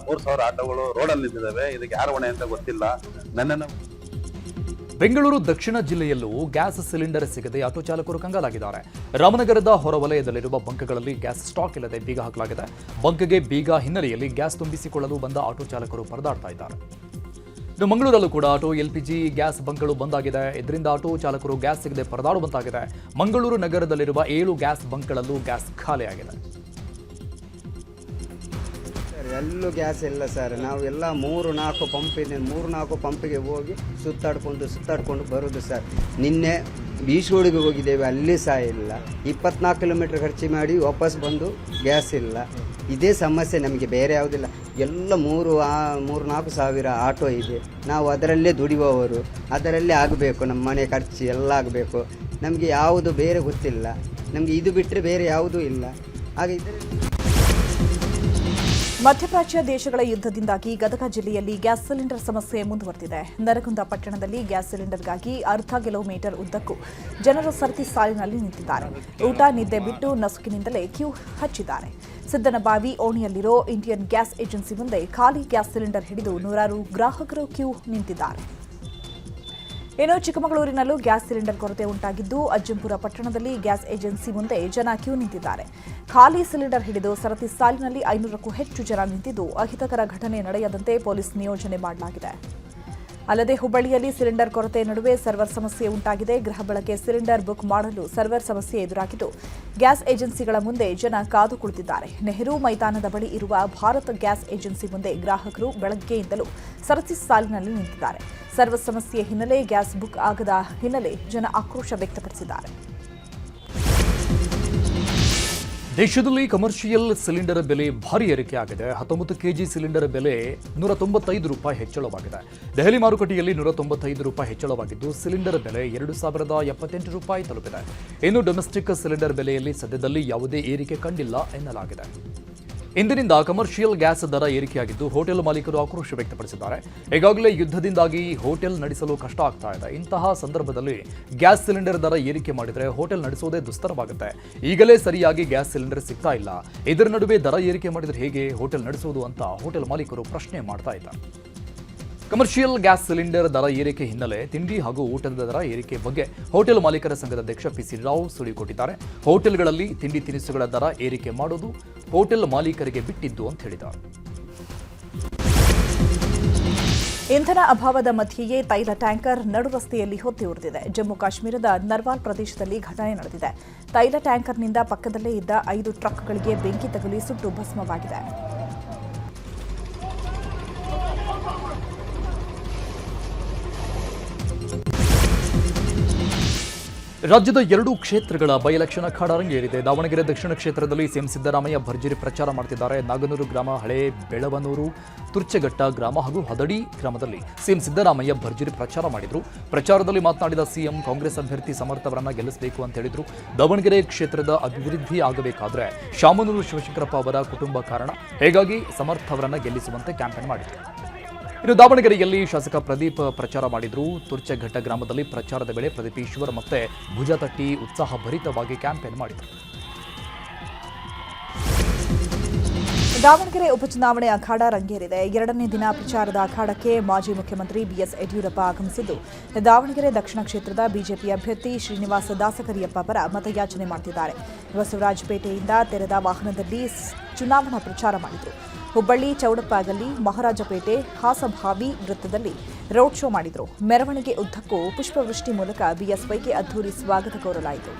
3 ಸಾವಿರ ಆಟೋಗಳು ರೋಡಲ್ಲಿ ನಿಂತಿದ್ದಾವೆ. ಇದಕ್ಕೆ ಯಾರು ಹೊಣೆ ಅಂತ ಗೊತ್ತಿಲ್ಲ. ಬೆಂಗಳೂರು ದಕ್ಷಿಣ ಜಿಲ್ಲೆಯಲ್ಲೂ ಗ್ಯಾಸ್ ಸಿಲಿಂಡರ್ ಸಿಗದೆ ಆಟೋ ಚಾಲಕರು ಕಂಗಾಲಾಗಿದ್ದಾರೆ. ರಾಮನಗರದ ಹೊರವಲಯದಲ್ಲಿರುವ ಬಂಕ್ಗಳಲ್ಲಿ ಗ್ಯಾಸ್ ಸ್ಟಾಕ್ ಇಲ್ಲದೆ ಬೀಗ ಹಾಕಲಾಗಿದೆ. ಬಂಕ್ಗೆ ಬೀಗ ಹಿನ್ನೆಲೆಯಲ್ಲಿ ಗ್ಯಾಸ್ ತುಂಬಿಸಿಕೊಳ್ಳಲು ಬಂದ ಆಟೋ ಚಾಲಕರು ಪರದಾಡ್ತಾ ಇದ್ದಾರೆ. ಇನ್ನು ಮಂಗಳೂರಲ್ಲೂ ಕೂಡ ಆಟೋ LPG ಗ್ಯಾಸ್ ಬಂಕ್ಗಳು ಬಂದಾಗಿದೆ. ಇದರಿಂದ ಆಟೋ ಚಾಲಕರು ಗ್ಯಾಸ್ ಸಿಗದೆ ಪರದಾಡುವಂತಾಗಿದೆ. ಮಂಗಳೂರು ನಗರದಲ್ಲಿರುವ 7 ಗ್ಯಾಸ್ ಬಂಕ್ಗಳಲ್ಲೂ ಗ್ಯಾಸ್ ಖಾಲಿಯಾಗಿದೆ. ಎಲ್ಲೂ ಗ್ಯಾಸ್ ಇಲ್ಲ ಸರ್. ನಾವು ಎಲ್ಲ 3-4 ಪಂಪ್ ಇದೆ. 3-4 ಪಂಪಿಗೆ ಹೋಗಿ ಸುತ್ತಾಡ್ಕೊಂಡು ಬರೋದು ಸರ್. ನಿನ್ನೆ ಬೀಚ್-ರೋಡಿಗೆ ಹೋಗಿದ್ದೇವೆ, ಅಲ್ಲಿ ಸಹ ಇಲ್ಲ. 24 ಕಿಲೋಮೀಟರ್ ಖರ್ಚು ಮಾಡಿ ವಾಪಸ್ ಬಂದು ಗ್ಯಾಸ್ ಇಲ್ಲ. ಇದೇ ಸಮಸ್ಯೆ ನಮಗೆ, ಬೇರೆ ಯಾವುದಿಲ್ಲ. ಎಲ್ಲ 3-4 ಸಾವಿರ ಆಟೋ ಇದೆ. ನಾವು ಅದರಲ್ಲೇ ದುಡಿಯುವವರು, ಅದರಲ್ಲೇ ಆಗಬೇಕು. ನಮ್ಮ ಮನೆ ಖರ್ಚು ಎಲ್ಲ ಆಗಬೇಕು. ನಮಗೆ ಯಾವುದು ಬೇರೆ ಗೊತ್ತಿಲ್ಲ. ನಮಗೆ ಇದು ಬಿಟ್ಟರೆ ಬೇರೆ ಯಾವುದೂ ಇಲ್ಲ. ಹಾಗೆ ಇದರಲ್ಲಿ ಮಧ್ಯಪ್ರಾಚ್ಯ ದೇಶಗಳ ಯುದ್ಧದಿಂದಾಗಿ ಗದಗ ಜಿಲ್ಲೆಯಲ್ಲಿ ಗ್ಯಾಸ್ ಸಿಲಿಂಡರ್ ಸಮಸ್ಯೆ ಮುಂದುವರೆದಿದೆ. ನರಗುಂದ ಪಟ್ಟಣದಲ್ಲಿ ಗ್ಯಾಸ್ ಸಿಲಿಂಡರ್ಗಾಗಿ ಅರ್ಧ ಕಿಲೋಮೀಟರ್ ಉದ್ದಕ್ಕೂ ಜನರು ಸರತಿ ಸಾಲಿನಲ್ಲಿ ನಿಂತಿದ್ದಾರೆ. ಊಟ ನಿದ್ದೆ ಬಿಟ್ಟು ನಸುಕಿನಿಂದಲೇ ಕ್ಯೂ ಹಚ್ಚಿದ್ದಾರೆ. ಸಿದ್ದನಬಾವಿ ಓಣಿಯಲ್ಲಿರೋ ಇಂಡಿಯನ್ ಗ್ಯಾಸ್ ಏಜೆನ್ಸಿ ಮುಂದೆ ಖಾಲಿ ಗ್ಯಾಸ್ ಸಿಲಿಂಡರ್ ಹಿಡಿದು ನೂರಾರು ಗ್ರಾಹಕರು ಕ್ಯೂ ನಿಂತಿದ್ದಾರೆ. ಇನ್ನು ಚಿಕ್ಕಮಗಳೂರಿನಲ್ಲೂ ಗ್ಯಾಸ್ ಸಿಲಿಂಡರ್ ಕೊರತೆ ಉಂಟಾಗಿದ್ದು, ಅಜ್ಜಂಪುರ ಪಟ್ಟಣದಲ್ಲಿ ಗ್ಯಾಸ್ ಏಜೆನ್ಸಿ ಮುಂದೆ ಜನ ಕ್ಯೂ ನಿಂತಿದ್ದಾರೆ. ಖಾಲಿ ಸಿಲಿಂಡರ್ ಹಿಡಿದು ಸರತಿ ಸಾಲಿನಲ್ಲಿ 500ಕ್ಕೂ ಹೆಚ್ಚು ಜನ ನಿಂತಿದ್ದು, ಅಹಿತಕರ ಘಟನೆ ನಡೆಯದಂತೆ ಪೊಲೀಸ್ ನಿಯೋಜನೆ ಮಾಡಲಾಗಿದೆ. ಅಲ್ಲದೆ ಹುಬ್ಬಳ್ಳಿಯಲ್ಲಿ ಸಿಲಿಂಡರ್ ಕೊರತೆ ನಡುವೆ ಸರ್ವರ್ ಸಮಸ್ಯೆ ಉಂಟಾಗಿದೆ. ಗೃಹ ಬಳಕೆ ಸಿಲಿಂಡರ್ ಬುಕ್ ಮಾಡಲು ಸರ್ವರ್ ಸಮಸ್ಯೆ ಎದುರಾಗಿದ್ದು, ಗ್ಯಾಸ್ ಏಜೆನ್ಸಿಗಳ ಮುಂದೆ ಜನ ಕಾದು ಕುಳಿತಿದ್ದಾರೆ. ನೆಹರು ಮೈದಾನದ ಬಳಿ ಇರುವ ಭಾರತ್ ಗ್ಯಾಸ್ ಏಜೆನ್ಸಿ ಮುಂದೆ ಗ್ರಾಹಕರು ಬೆಳಗ್ಗೆಯಿಂದಲೂ ಸರತಿ ಸಾಲಿನಲ್ಲಿ ನಿಂತಿದ್ದಾರೆ. ಸರ್ವರ್ ಸಮಸ್ಯೆ ಹಿನ್ನೆಲೆ ಗ್ಯಾಸ್ ಬುಕ್ ಆಗದ ಹಿನ್ನೆಲೆ ಜನ ಆಕ್ರೋಶ ವ್ಯಕ್ತಪಡಿಸಿದ್ದಾರೆ. ದೇಶದಲ್ಲಿ ಕಮರ್ಷಿಯಲ್ ಸಿಲಿಂಡರ್ ಬೆಲೆ ಭಾರಿ ಏರಿಕೆಯಾಗಿದೆ. 19 ಕೆಜಿ ಸಿಲಿಂಡರ್ ಬೆಲೆ 195 ರೂಪಾಯಿ ಹೆಚ್ಚಳವಾಗಿದೆ. ದೆಹಲಿ ಮಾರುಕಟ್ಟೆಯಲ್ಲಿ 195 ರೂಪಾಯಿ ಹೆಚ್ಚಳವಾಗಿದ್ದು, ಸಿಲಿಂಡರ್ ಬೆಲೆ 2,078 ರೂಪಾಯಿ ತಲುಪಿದೆ. ಇನ್ನು ಡೊಮೆಸ್ಟಿಕ್ ಸಿಲಿಂಡರ್ ಬೆಲೆಯಲ್ಲಿ ಸದ್ಯದಲ್ಲಿ ಯಾವುದೇ ಏರಿಕೆ ಕಂಡಿಲ್ಲ ಎನ್ನಲಾಗಿದೆ. ಇಂದಿನಿಂದ ಕಮರ್ಷಿಯಲ್ ಗ್ಯಾಸ್ ದರ ಏರಿಕೆಯಾಗಿದ್ದು, ಹೋಟೆಲ್ ಮಾಲೀಕರು ಆಕ್ರೋಶ ವ್ಯಕ್ತಪಡಿಸಿದ್ದಾರೆ. ಈಗಾಗಲೇ ಯುದ್ಧದಿಂದಾಗಿ ಹೋಟೆಲ್ ನಡೆಸಲು ಕಷ್ಟ ಆಗ್ತಾ ಇದೆ. ಇಂತಹ ಸಂದರ್ಭದಲ್ಲಿ ಗ್ಯಾಸ್ ಸಿಲಿಂಡರ್ ದರ ಏರಿಕೆ ಮಾಡಿದರೆ ಹೋಟೆಲ್ ನಡೆಸೋದೇ ದುಸ್ತರವಾಗುತ್ತೆ. ಈಗಲೇ ಸರಿಯಾಗಿ ಗ್ಯಾಸ್ ಸಿಲಿಂಡರ್ ಸಿಗ್ತಾ ಇಲ್ಲ. ಇದರ ನಡುವೆ ದರ ಏರಿಕೆ ಮಾಡಿದರೆ ಹೇಗೆ ಹೋಟೆಲ್ ನಡೆಸೋದು ಅಂತ ಹೋಟೆಲ್ ಮಾಲೀಕರು ಪ್ರಶ್ನೆ ಮಾಡ್ತಾ ಇದ್ದಾರೆ. ಕಮರ್ಷಿಯಲ್ ಗ್ಯಾಸ್ ಸಿಲಿಂಡರ್ ದರ ಏರಿಕೆ ಹಿನ್ನೆಲೆ ತಿಂಡಿ ಹಾಗೂ ಊಟದ ದರ ಏರಿಕೆ ಬಗ್ಗೆ ಹೋಟೆಲ್ ಮಾಲೀಕರ ಸಂಘದ ಅಧ್ಯಕ್ಷ PC ರಾವ್ ಸುಳಿ ಕೊಟ್ಟಿದ್ದಾರೆ. ಹೋಟೆಲ್ಗಳಲ್ಲಿ ತಿಂಡಿ ತಿನಿಸುಗಳ ದರ ಏರಿಕೆ ಮಾಡೋದು ಹೋಟೆಲ್ ಮಾಲೀಕರಿಗೆ ಬಿಟ್ಟಿದ್ದು ಅಂತ ಹೇಳಿದ್ದಾರೆ. ಇಂಧನ ಅಭಾವದ ಮಧ್ಯೆಯೇ ತೈಲ ಟ್ಯಾಂಕರ್ ನಡು ರಸ್ತೆಯಲ್ಲಿ ಹೊತ್ತಿ ಉರಿದಿದೆ. ಜಮ್ಮು ಕಾಶ್ಮೀರದ ನರ್ವಾಲ್ ಪ್ರದೇಶದಲ್ಲಿ ಘಟನೆ ನಡೆದಿದೆ. ತೈಲ ಟ್ಯಾಂಕರ್ನಿಂದ ಪಕ್ಕದಲ್ಲೇ ಇದ್ದ 5 ಟ್ರಕ್ಗಳಿಗೆ ಬೆಂಕಿ ತಗುಲಿ ಸುಟ್ಟು ಭಸ್ಮವಾಗಿದೆ. ರಾಜ್ಯದ 2 ಕ್ಷೇತ್ರಗಳ ಬೈ ಎಲೆಕ್ಷನ್ ಅಖಾಡ ರಂಗೇರಿದೆ. ದಾವಣಗೆರೆ ದಕ್ಷಿಣ ಕ್ಷೇತ್ರದಲ್ಲಿ ಸಿಎಂ ಸಿದ್ದರಾಮಯ್ಯ ಭರ್ಜರಿ ಪ್ರಚಾರ ಮಾಡ್ತಿದ್ದಾರೆ. ನಾಗನೂರು ಗ್ರಾಮ, ಹಳೆ ಬೆಳವನೂರು, ತುರ್ಚೆಘಟ್ಟ ಗ್ರಾಮ ಹಾಗೂ ಹದಡಿ ಗ್ರಾಮದಲ್ಲಿ ಸಿಎಂ ಸಿದ್ದರಾಮಯ್ಯ ಭರ್ಜರಿ ಪ್ರಚಾರ ಮಾಡಿದರು. ಪ್ರಚಾರದಲ್ಲಿ ಮಾತನಾಡಿದ ಸಿಎಂ, ಕಾಂಗ್ರೆಸ್ ಅಭ್ಯರ್ಥಿ ಸಮರ್ಥ ಅವರನ್ನ ಗೆಲ್ಲಿಸಬೇಕು ಅಂತ ಹೇಳಿದ್ರು. ದಾವಣಗೆರೆ ಕ್ಷೇತ್ರದ ಅಭಿವೃದ್ಧಿ ಆಗಬೇಕಾದ್ರೆ ಶಾಮನೂರು ಶಿವಶಂಕರಪ್ಪ ಅವರ ಕುಟುಂಬ ಕಾರಣ. ಹೀಗಾಗಿ ಸಮರ್ಥ ಅವರನ್ನ ಗೆಲ್ಲಿಸುವಂತೆ ಕ್ಯಾಂಪೇನ್ ಮಾಡಿದರು. ಇನ್ನು ದಾವಣಗೆರೆಯಲ್ಲಿ ಶಾಸಕ ಪ್ರದೀಪ್ ಪ್ರಚಾರ ಮಾಡಿದ್ರು. ತುರ್ಚೆಘಟ್ಟ ಗ್ರಾಮದಲ್ಲಿ ಪ್ರಚಾರದ ವೇಳೆ ಪ್ರದೀಪ್ ಈಶ್ವರ್ ಮತ್ತೆ ಭುಜ ತಟ್ಟಿ ಉತ್ಸಾಹಭರಿತವಾಗಿ ಕ್ಯಾಂಪೇನ್ ಮಾಡಿದರು. ದಾವಣಗೆರೆ ಉಪಚುನಾವಣೆ ಅಖಾಡ ರಂಗೇರಿದೆ. 2ನೇ ದಿನ ಪ್ರಚಾರದ ಅಖಾಡಕ್ಕೆ ಮಾಜಿ ಮುಖ್ಯಮಂತ್ರಿ ಬಿಎಸ್ ಯಡಿಯೂರಪ್ಪ ಆಗಮಿಸಿದ್ದು, ದಾವಣಗೆರೆ ದಕ್ಷಿಣ ಕ್ಷೇತ್ರದ ಬಿಜೆಪಿ ಅಭ್ಯರ್ಥಿ ಶ್ರೀನಿವಾಸ ದಾಸಕರಿಯಪ್ಪ ಪರ ಮತಯಾಚನೆ ಮಾಡುತ್ತಿದ್ದಾರೆ. ಬಸವರಾಜಪೇಟೆಯಿಂದ ತೆರೆದ ವಾಹನದಲ್ಲಿ ಚುನಾವಣಾ ಪ್ರಚಾರ ಮಾಡಿದರು. ಹುಬ್ಬಳ್ಳಿ, ಚೌಡಪ್ಪಗಲ್ಲಿ, ಮಹಾರಾಜಪೇಟೆ, ಹಾಸಭಾವಿ ವೃತ್ತದಲ್ಲಿ ರೋಡ್ ಶೋ ಮಾಡಿದರು. ಮೆರವಣಿಗೆ ಉದ್ದಕ್ಕೂ ಪುಷ್ಪವೃಷ್ಟಿ ಮೂಲಕ ಬಿಎಸ್ವೈಗೆ ಅದ್ದೂರಿ ಸ್ವಾಗತ ಕೋರಲಾಯಿತು.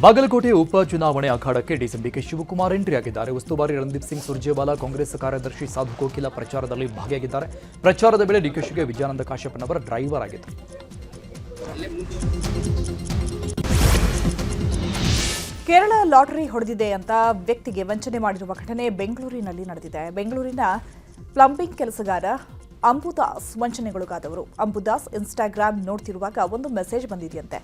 ಬಾಗಲಕೋಟೆ ಉಪ ಚುನಾವಣೆ ಅಖಾಡಕ್ಕೆ ಡಿಸಿಎಂ ಶಿವಕುಮಾರ್ ಎಂಟ್ರಿ ಆಗಿದ್ದಾರೆ. ಉಸ್ತುವಾರಿ ರಣದೀಪ್ ಸಿಂಗ್ ಸುರ್ಜೇವಾಲಾ, ಕಾಂಗ್ರೆಸ್ ಕಾರ್ಯದರ್ಶಿ ಸಾಧು ಕೋಕಿಲ ಪ್ರಚಾರದಲ್ಲಿ ಭಾಗಿಯಾಗಿದ್ದಾರೆ. ಪ್ರಚಾರದ ವೇಳೆ ಡಿಕೆಶಿಗೆ ವಿಜಯಾನಂದ ಕಾಶ್ಯಪ್ಪನವರ ಡ್ರೈವರ್ ಆಗಿದ್ದರು. ಕೇರಳ ಲಾಟರಿ ಹೊಡೆದಿದೆ ಅಂತ ವ್ಯಕ್ತಿಗೆ ವಂಚನೆ ಮಾಡಿರುವ ಘಟನೆ ಬೆಂಗಳೂರಿನಲ್ಲಿ ನಡೆದಿದೆ. ಬೆಂಗಳೂರಿನ ಪ್ಲಂಬಿಂಗ್ ಕೆಲಸಗಾರ ಅಂಬುದಾಸ್ ವಂಚನೆಗೊಳಗಾದವರು. ಅಂಬುದಾಸ್ ಇನ್ಸ್ಟಾಗ್ರಾಮ್ ನೋಡ್ತಿರುವಾಗ ಒಂದು ಮೆಸೇಜ್ ಬಂದಿದೆಯಂತೆ.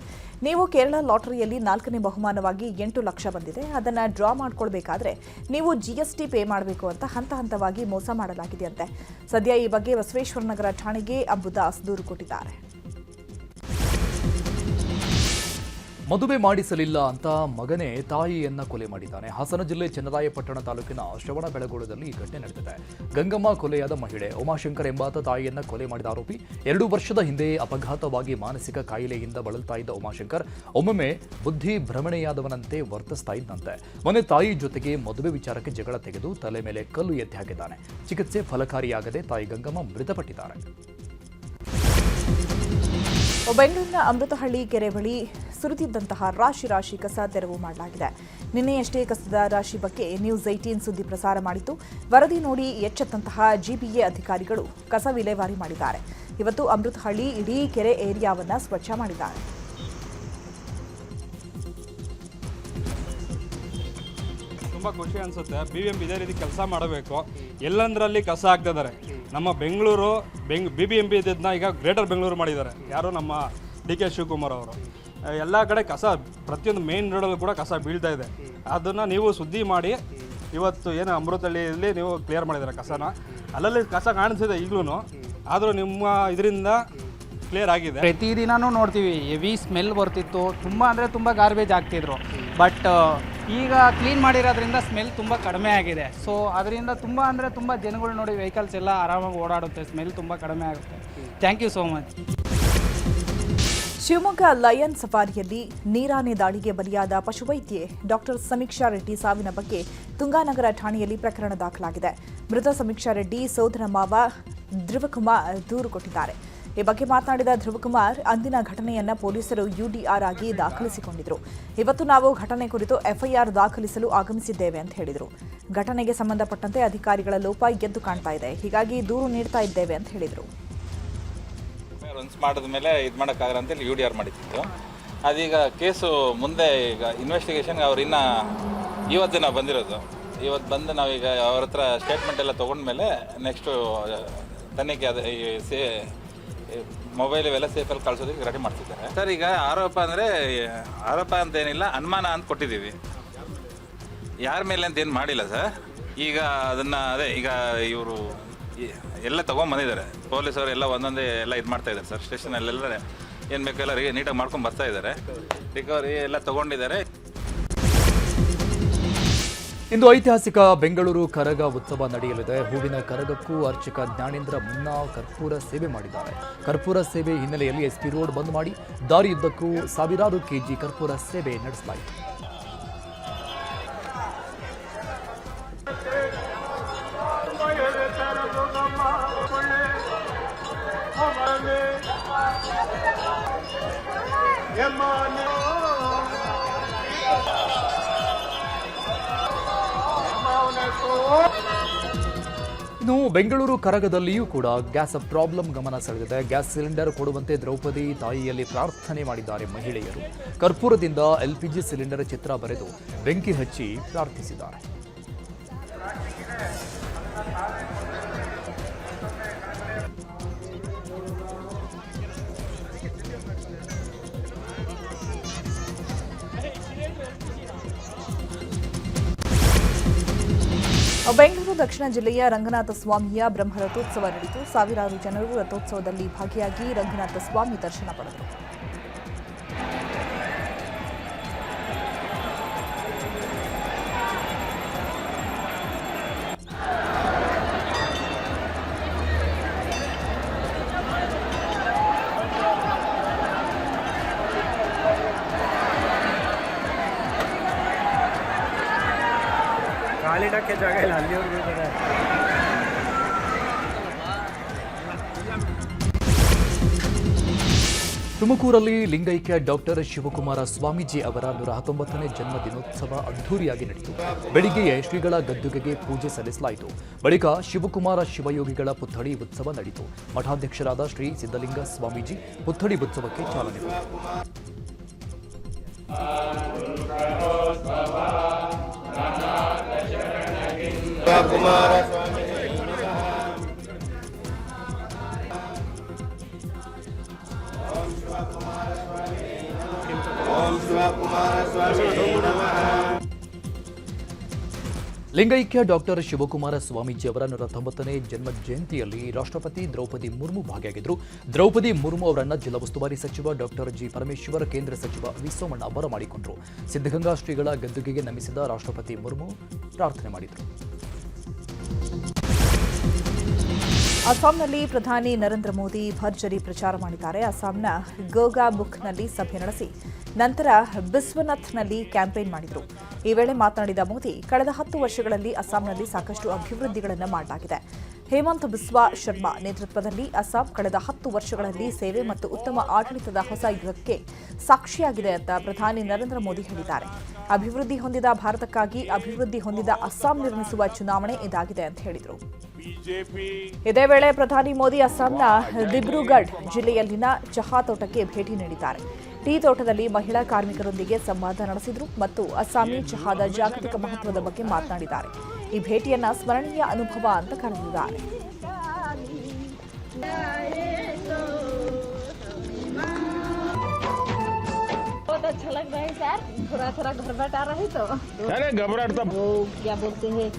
ನೀವು ಕೇರಳ ಲಾಟರಿಯಲ್ಲಿ 4ನೇ ಬಹುಮಾನವಾಗಿ 8 ಲಕ್ಷ ಬಂದಿದೆ, ಅದನ್ನು ಡ್ರಾ ಮಾಡ್ಕೊಳ್ಬೇಕಾದ್ರೆ ನೀವು GST ಪೇ ಮಾಡಬೇಕು ಅಂತ ಹಂತ ಹಂತವಾಗಿ ಮೋಸ ಮಾಡಲಾಗಿದೆಯಂತೆ. ಸದ್ಯ ಈ ಬಗ್ಗೆ ಬಸವೇಶ್ವರನಗರ ಠಾಣೆಗೆ ಅಂಬುದಾಸ್ ದೂರು ಕೊಟ್ಟಿದ್ದಾರೆ. ಮದುವೆ ಮಾಡಿಸಲಿಲ್ಲ ಅಂತ ಮಗನೇ ತಾಯಿಯನ್ನ ಕೊಲೆ ಮಾಡಿದ್ದಾನೆ. ಹಾಸನ ಜಿಲ್ಲೆ ಚನ್ನರಾಯಪಟ್ಟಣ ತಾಲೂಕಿನ ಶ್ರವಣಬೆಳಗೊಳದಲ್ಲಿ ಈ ಘಟನೆ ನಡೆದಿದೆ. ಗಂಗಮ್ಮ ಕೊಲೆಯಾದ ಮಹಿಳೆ ಉಮಾಶಂಕರ್ ಎಂಬಾತ ತಾಯಿಯನ್ನ ಕೊಲೆ ಮಾಡಿದ ಆರೋಪಿ. 2 ವರ್ಷದ ಹಿಂದೆ ಅಪಘಾತವಾಗಿ ಮಾನಸಿಕ ಕಾಯಿಲೆಯಿಂದ ಬಳಲ್ತಾ ಇದ್ದ ಉಮಾಶಂಕರ್ ಒಮ್ಮೊಮ್ಮೆ ಬುದ್ಧಿ ಭ್ರಮಣೆಯಾದವನಂತೆ ವರ್ತಿಸ್ತಾ ಇದ್ದಂತೆ. ಮೊನ್ನೆ ತಾಯಿ ಜೊತೆಗೆ ಮದುವೆ ವಿಚಾರಕ್ಕೆ ಜಗಳ ತೆಗೆದು ತಲೆ ಮೇಲೆ ಕಲ್ಲು ಎತ್ತಿ ಹಾಕಿದ್ದಾನೆ. ಚಿಕಿತ್ಸೆ ಫಲಕಾರಿಯಾಗದೆ ತಾಯಿ ಗಂಗಮ್ಮ ಮೃತಪಟ್ಟಿದ್ದಾರೆ. ಬೆಂಗಳೂರಿನ ಅಮೃತಹಳ್ಳಿ ಕೆರೆ ಬಳಿ ಸುರಿದಿದ್ದಂತಹ ರಾಶಿ ಕಸ ತೆರವು ಮಾಡಲಾಗಿದೆ. ನಿನ್ನೆಯಷ್ಟೇ ಕಸದ ರಾಶಿ ಬಗ್ಗೆ ನ್ಯೂಸ್ 18 ಸುದ್ದಿ ಪ್ರಸಾರ ಮಾಡಿತ್ತು. ವರದಿ ನೋಡಿ ಎಚ್ಚೆತ್ತಂತಹ GBA ಅಧಿಕಾರಿಗಳು ಕಸ ವಿಲೇವಾರಿ ಮಾಡಿದ್ದಾರೆ. ಇವತ್ತು ಅಮೃತಹಳ್ಳಿ ಇಡೀ ಕೆರೆ ಏರಿಯಾವನ್ನ ಸ್ವಚ್ಛ ಮಾಡಿದ್ದಾರೆ. ತುಂಬ ಖುಷಿ ಅನಿಸುತ್ತೆ. BBMP ಇದೇ ರೀತಿ ಕೆಲಸ ಮಾಡಬೇಕು. ಎಲ್ಲಂದ್ರಲ್ಲಿ ಕಸ ಹಾಕ್ತಿದ್ದಾರೆ. ನಮ್ಮ ಬೆಂಗಳೂರು BBMP ಇದ್ದದನ್ನ ಈಗ ಗ್ರೇಟರ್ ಬೆಂಗಳೂರು ಮಾಡಿದ್ದಾರೆ. ಯಾರು ನಮ್ಮ DK ಶಿವಕುಮಾರ್ ಅವರು. ಎಲ್ಲ ಕಡೆ ಕಸ ಪ್ರತಿಯೊಂದು ಮೇನ್ ರೋಡಲ್ಲೂ ಕೂಡ ಕಸ ಬೀಳ್ತಾ ಇದೆ. ಅದನ್ನು ನೀವು ಸುದ್ದಿ ಮಾಡಿ ಇವತ್ತು ಏನು ಅಮೃತಹಳ್ಳಿಯಲ್ಲಿ ನೀವು ಕ್ಲಿಯರ್ ಮಾಡಿದ್ದಾರೆ ಕಸನ. ಅಲ್ಲಲ್ಲಿ ಕಸ ಕಾಣಿಸಿದೆ ಈಗಲೂ, ಆದರೂ ನಿಮ್ಮ ಇದರಿಂದ ಕ್ಲಿಯರ್ ಆಗಿದೆ. ಪ್ರತಿದಿನವೂ ನೋಡ್ತೀವಿ, ಹೆವಿ ಸ್ಮೆಲ್ ಬರ್ತಿತ್ತು. ತುಂಬ ಗಾರ್ಬೇಜ್ ಆಗ್ತಿದ್ರು. ಬಟ್ ಈಗ ಕ್ಲೀನ್ ಮಾಡಿರೋದ್ರಿಂದ ಸ್ಮೆಲ್ ತುಂಬ ಕಡಿಮೆ ಆಗಿದೆ. ಸೊ ಅದರಿಂದ ತುಂಬ ಜನಗಳು ನೋಡಿ ವೆಹಿಕಲ್ಸ್ ಎಲ್ಲ ಆರಾಮಾಗಿ ಓಡಾಡುತ್ತೆ. ಸ್ಮೆಲ್ ತುಂಬ ಕಡಿಮೆ ಆಗುತ್ತೆ. Thank you so much. Shivamogga lion ಸಫಾರಿಯಲ್ಲಿ ನೀರಾನೆ ದಾಳಿಗೆ ಬಲಿಯಾದ ಪಶುವೈದ್ಯೆ ಡಾಕ್ಟರ್ ಸಮೀಕ್ಷಾ ರೆಡ್ಡಿ ಸಾವಿನ ಬಗ್ಗೆ ತುಂಗಾನಗರ ಠಾಣೆಯಲ್ಲಿ ಪ್ರಕರಣ ದಾಖಲಾಗಿದೆ. ಮೃತ ಸಮೀಕ್ಷಾ ರೆಡ್ಡಿ ಸೋದರ ಮಾವ ಧ್ರುವಕುಮಾರ್ ದೂರು ಕೊಟ್ಟಿದ್ದಾರೆ. ಈ ಬಗ್ಗೆ ಮಾತನಾಡಿದ ಧ್ರುವಕುಮಾರ್, ಅಂದಿನ ಘಟನೆಯನ್ನ ಪೊಲೀಸರು UDR ಆಗಿ ದಾಖಲಿಸಿಕೊಂಡಿದ್ರು. ಇವತ್ತು ನಾವು ಘಟನೆ ಕುರಿತು FIR ದಾಖಲಿಸಲು ಆಗಮಿಸಿದ್ದೇವೆ ಅಂತ ಹೇಳಿದರು. ಘಟನೆಗೆ ಸಂಬಂಧಪಟ್ಟಂತೆ ಅಧಿಕಾರಿಗಳ ಲೋಪ ಎದ್ದು ಕಾಣ್ತಾ ಇದೆ, ಹೀಗಾಗಿ ದೂರು ನೀಡ್ತಾ ಇದ್ದೇವೆ ಅಂತ ಹೇಳಿದರು. ಮಾಡಿದ ಮೇಲೆ ಇದು ಮಾಡೋಕ್ಕಾಗಲ್ಲ ಅಂತೇಳಿ UDR ಮಾಡಿತ್ತು. ಅದೀಗ ಕೇಸು ಮುಂದೆ ಈಗ ಇನ್ವೆಸ್ಟಿಗೇಷನ್ಗೆ ಅವ್ರು ಇನ್ನೂ ಇವತ್ತು ದಿನ ಬಂದಿರೋದು. ಇವತ್ತು ಬಂದು ನಾವೀಗ ಅವ್ರ ಹತ್ರ ಸ್ಟೇಟ್ಮೆಂಟ್ ಎಲ್ಲ ತೊಗೊಂಡ್ಮೇಲೆ ನೆಕ್ಸ್ಟು ತನಿಖೆ ಅದೇ ಮೊಬೈಲ್ ಇವೆಲ್ಲ ಸೇಫಲ್ಲಿ ಕಳಿಸೋದಕ್ಕೆ ರೆಡಿ ಮಾಡ್ತಿದ್ದಾರೆ ಸರ್. ಈಗ ಆರೋಪ ಅಂತ ಏನಿಲ್ಲ, ಅನುಮಾನ ಅಂತ ಕೊಟ್ಟಿದ್ದೀವಿ. ಯಾರ ಮೇಲೆ ಅಂತ ಏನು ಮಾಡಿಲ್ಲ ಸರ್. ಈಗ ಅದನ್ನು ಈಗ ಇವರು ಎಲ್ಲ ತೊಗೊಂಬಂದಿದ್ದಾರೆ ಪೊಲೀಸವರು. ಎಲ್ಲ ಒಂದೊಂದೇ ಎಲ್ಲ ಇದು ಮಾಡ್ತಾ ಇದ್ದಾರೆ ಸರ್. ಸ್ಟೇಷನಲ್ಲೆಲ್ಲ ಏನು ಬೇಕೆಲ್ಲ ನೀಟಾಗಿ ಮಾಡ್ಕೊಂಡು ಬರ್ತಾ ಇದ್ದಾರೆ. ರಿಕವರಿ ಎಲ್ಲ ತೊಗೊಂಡಿದ್ದಾರೆ. ಇಂದು ಐತಿಹಾಸಿಕ ಬೆಂಗಳೂರು ಕರಗ ಉತ್ಸವ ನಡೆಯಲಿದೆ. ಹೂವಿನ ಕರಗಕ್ಕೂ ಅರ್ಚಕ ಜ್ಞಾನೇಂದ್ರ ಮುನ್ನಾ ಕರ್ಪೂರ ಸೇವೆ ಮಾಡಿದ್ದಾರೆ. ಕರ್ಪೂರ ಸೇವೆ ಹಿನ್ನೆಲೆಯಲ್ಲಿ SP ರೋಡ್ ಬಂದ್ ಮಾಡಿ ದಾರಿಯುದ್ದಕ್ಕೂ ಸಾವಿರಾರು kg ಕರ್ಪೂರ ಸೇವೆ ನಡೆಸಲಾಯಿತು. ಇನ್ನು ಬೆಂಗಳೂರು ಕರಗದಲ್ಲಿಯೂ ಕೂಡ ಗ್ಯಾಸ್ ಪ್ರಾಬ್ಲಮ್ ಗಮನ ಸೆಳೆದಿದೆ. ಗ್ಯಾಸ್ ಸಿಲಿಂಡರ್ ಕೊಡುವಂತೆ ದ್ರೌಪದಿ ತಾಯಿಯಲ್ಲಿ ಪ್ರಾರ್ಥನೆ ಮಾಡಿದ್ದಾರೆ ಮಹಿಳೆಯರು. ಕರ್ಪೂರದಿಂದ LPG ಸಿಲಿಂಡರ್ ಚಿತ್ರ ಬರೆದು ಬೆಂಕಿ ಹಚ್ಚಿ ಪ್ರಾರ್ಥಿಸಿದ್ದಾರೆ. ಬೆಂಗಳೂರು ದಕ್ಷಿಣ ಜಿಲ್ಲೆಯ ರಂಗನಾಥ ಸ್ವಾಮಿಯ ಬ್ರಹ್ಮರಥೋತ್ಸವ ನಡೆಯಿತು. ಸಾವಿರಾರು ಜನರು ರಥೋತ್ಸವದಲ್ಲಿ ಭಾಗಿಯಾಗಿ ರಂಗನಾಥ ಸ್ವಾಮಿ ದರ್ಶನ ಪಡೆದರು. ಇಡಕ್ಕೆ ಜಾಗ ಇಲ್ಲ, ಅಲ್ಲಿವರೆಗೂ ಇದ್ದಾರೆ. ತುಮಕೂರಲ್ಲಿ ಲಿಂಗೈಕ್ಯ ಡಾಕ್ಟರ್ ಶಿವಕುಮಾರ ಸ್ವಾಮೀಜಿ ಅವರ 119ನೇ ಜನ್ಮ ದಿನೋತ್ಸವ ಅದ್ಧೂರಿಯಾಗಿ ನಡೆಯಿತು. ಬೆಳಿಗ್ಗೆಯೇ ಶ್ರೀಗಳ ಗದ್ದುಗೆಗೆ ಪೂಜೆ ಸಲ್ಲಿಸಲಾಯಿತು. ಬಳಿಕ ಶಿವಕುಮಾರ ಶಿವಯೋಗಿಗಳ ಪುತ್ಥಳಿ ಉತ್ಸವ ನಡೆಯಿತು. ಮಠಾಧ್ಯಕ್ಷರಾದ ಶ್ರೀ ಸಿದ್ಧಲಿಂಗ ಸ್ವಾಮೀಜಿ ಪುತ್ಥಳಿ ಉತ್ಸವಕ್ಕೆ ಚಾಲನೆ ಕೊಟ್ಟರು. ಲಿಂಗೈಕ್ಯ ಡಾಕ್ಟರ್ ಶಿವಕುಮಾರ ಸ್ವಾಮೀಜಿ ಅವರ 119ನೇ ಜನ್ಮ ಜಯಂತಿಯಲ್ಲಿ ರಾಷ್ಟ್ರಪತಿ ದ್ರೌಪದಿ ಮುರ್ಮು ಭಾಗಿಯಾಗಿದ್ದರು. ದ್ರೌಪದಿ ಮುರ್ಮು ಅವರನ್ನ ಜಿಲ್ಲಾ ಉಸ್ತುವಾರಿ ಸಚಿವ ಡಾಕ್ಟರ್ ಜಿ ಪರಮೇಶ್ವರ್, ಕೇಂದ್ರ ಸಚಿವ ವಿ ಸೋಮಣ್ಣ ಬರಮಾಡಿಕೊಂಡರು. ಸಿದ್ಧಗಂಗಾ ಶ್ರೀಗಳ ಗದ್ದುಗೆಗೆ ನಮಿಸಿದ ರಾಷ್ಟ್ರಪತಿ ಮುರ್ಮು ಪ್ರಾರ್ಥನೆ ಮಾಡಿದರು. ಅಸ್ಸಾಂನಲ್ಲಿ ಪ್ರಧಾನಿ ನರೇಂದ್ರ ಮೋದಿ ಭರ್ಜರಿ ಪ್ರಚಾರ ಮಾಡಿದ್ದಾರೆ. ಅಸ್ಸಾಂನ ಗೋಗಾಮುಖ್ನಲ್ಲಿ ಸಭೆ ನಡೆಸಿ ನಂತರ ಬಿಸ್ವನಾಥ್ನಲ್ಲಿ ಕ್ಯಾಂಪೇನ್ ಮಾಡಿದರು. ಈ ವೇಳೆ ಮಾತನಾಡಿದ ಮೋದಿ, ಕಳೆದ 10 ವರ್ಷಗಳಲ್ಲಿ ಅಸ್ಸಾಂನಲ್ಲಿ ಸಾಕಷ್ಟು ಅಭಿವೃದ್ಧಿಗಳನ್ನು ಮಾಡಲಾಗಿದೆ. ಹೇಮಂತ್ ಬಿಸ್ವಾ ಶರ್ಮಾ ನೇತೃತ್ವದಲ್ಲಿ ಅಸ್ಸಾಂ ಕಳೆದ 10 ವರ್ಷಗಳಲ್ಲಿ ಸೇವೆ ಮತ್ತು ಉತ್ತಮ ಆಡಳಿತದ ಹೊಸ ಯುಗಕ್ಕೆ ಸಾಕ್ಷಿಯಾಗಿದೆ ಅಂತ ಪ್ರಧಾನಿ ನರೇಂದ್ರ ಮೋದಿ ಹೇಳಿದ್ದಾರೆ. ಅಭಿವೃದ್ಧಿ ಹೊಂದಿದ ಭಾರತಕ್ಕಾಗಿ ಅಭಿವೃದ್ಧಿ ಹೊಂದಿದ ಅಸ್ಸಾಂ ನಿರ್ಮಿಸುವ ಚುನಾವಣೆ ಇದಾಗಿದೆ ಅಂತ ಹೇಳಿದರು. ಇದೇ ವೇಳೆ ಪ್ರಧಾನಿ ಮೋದಿ ಅಸ್ಸಾಂನ ದಿಬ್ರುಗಢ್ ಜಿಲ್ಲೆಯಲ್ಲಿನ ಚಹಾ ತೋಟಕ್ಕೆ ಭೇಟಿ ನೀಡಿದ್ದಾರೆ. ಟೀ ತೋಟದಲ್ಲಿ ಮಹಿಳಾ ಕಾರ್ಮಿಕರೊಂದಿಗೆ ಸಂವಾದ ನಡೆಸಿದರು ಮತ್ತು ಅಸ್ಸಾಮಿ ಚಹಾದ ಜಾಗತಿಕ ಮಹತ್ವದ ಬಗ್ಗೆ ಮಾತನಾಡಿದ್ದಾರೆ. ಈ ಭೇಟಿಯನ್ನ ಸ್ಮರಣೀಯ ಅನುಭವ ಅಂತ ಕರೆದಿದ್ದಾರೆ. बहुत अच्छा लग रहा है सर, थोड़ा घर बैठा रहे तो अरे घबराहट तो क्या बोलते हैं